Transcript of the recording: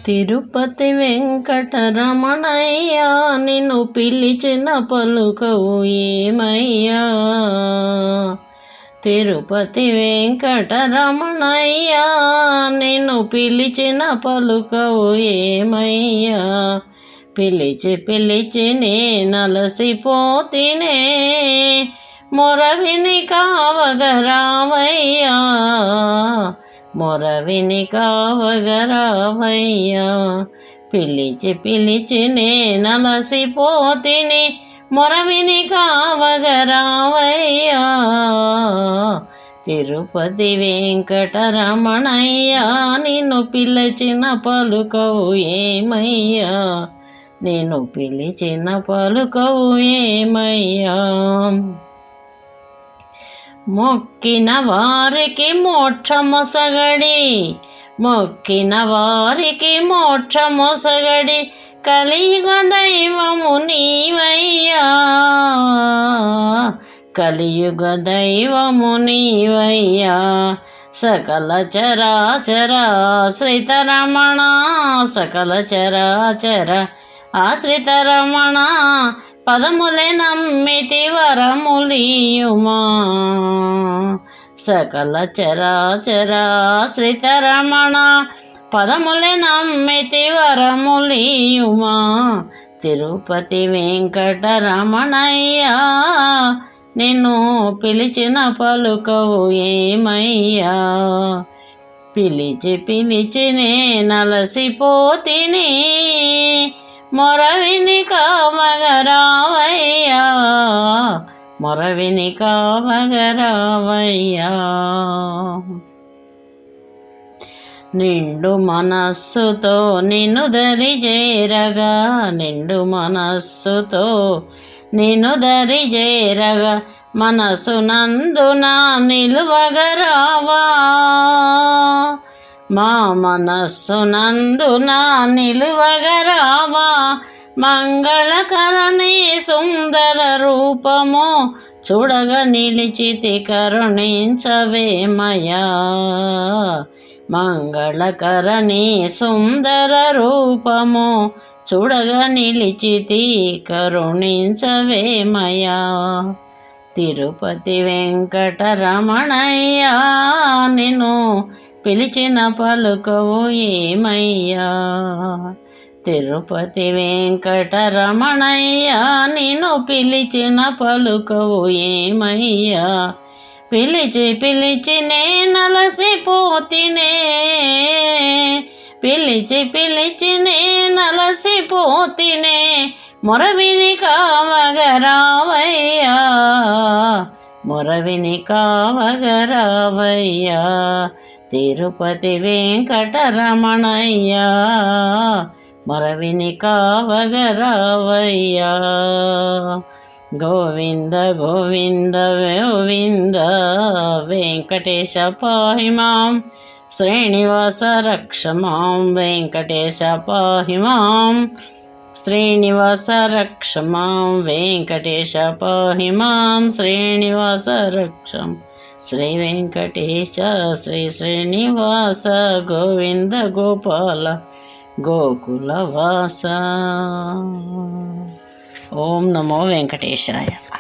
తిరుపతి వెంకటరమణయ్య నిన్ను పిలిచిన పలుకవు ఏమయ్యా. తిరుపతి వెంకటరమణయ్య నిన్ను పిలిచిన పలుకవు ఏమయ్యా. పిలిచి పిలిచి నలసిపోతినే మొరవిని కావగరావయ్యా. మొరవిని కావగరావయ్యా. పిలిచి పిలిచి నలసిపోతిని మొరవిని కావగరావయ్యా. తిరుపతి వెంకటరమణయ్య నిన్ను పిలిచిన పలుకవు ఏమయ్యా. నేను పిలిచిన పలుకవు ఏమయ్యా. మొక్కిన వారికి మోక్షమొసగడి మొక్కిన వారికి మోక్షమొసగడి కలియుగ దైవము నీవయ్యా. కలియుగ దైవము నీవయ్యా. సకల చరాచర ఆశ్రిత రమణ సకల చరాచర ఆశ్రిత రమణ పదములే నమ్మితి వరములియుమా. సకల చరాచర ఆశ్రిత రమణ పదములే నమ్మితి వరములియుమా. తిరుపతి వెంకటరమణయ్య నిన్ను పిలిచిన పలుకవు ఏమయ్యా. పిలిచి పిలిచి నలసిపోతిని మొరవిని కావగరావయ్యా. మొరవిని కావగరావయ్యా. నిండు మనస్సుతో నిన్ను దరి చేరగా నిండు మనస్సుతో నిన్ను దరి చేరగా మనసు నందున నిలువగరావా. మా మనస్సు నందున నిలువగరావా. మంగళకరని సుందర రూపము చూడగా నిలిచితి కరుణించవేమయా. మంగళకరని సుందర రూపము చూడగా నిలిచితి కరుణించవేమయా. తిరుపతి వెంకటరమణయ్య నిన్ను పిలిచిన పలుకవు ఏమయ్యా. తిరుపతి వెంకటరమణయ్య నిన్ను పిలిచిన పలుకవు ఏమయ్యా. పిలిచి పిలిచి నలసిపోతినే పిలిచి పిలిచి నలసిపోతినే మొరవిని కావగరావయ్యా. మొరవిని కావగరావయ్యా. తిరుపతి వెంకటరమణయ్య మొరవిని కావగరావయ్యా. గోవింద గోవింద గోవింద వెంకటేశ పాహి మాం. శ్రీనివాస రక్ష మాం. వెంకటేశ పాహి మాం. శ్రీనివాస రక్ష మాం. వెంకటేశ పాహి మాం. శ్రీనివాస రక్ష. శ్రీ వెంకటేశ శ్రీ శ్రీనివాస గోవింద గోపాల గోకులవాస. ఓం నమో వెంకటేశాయ.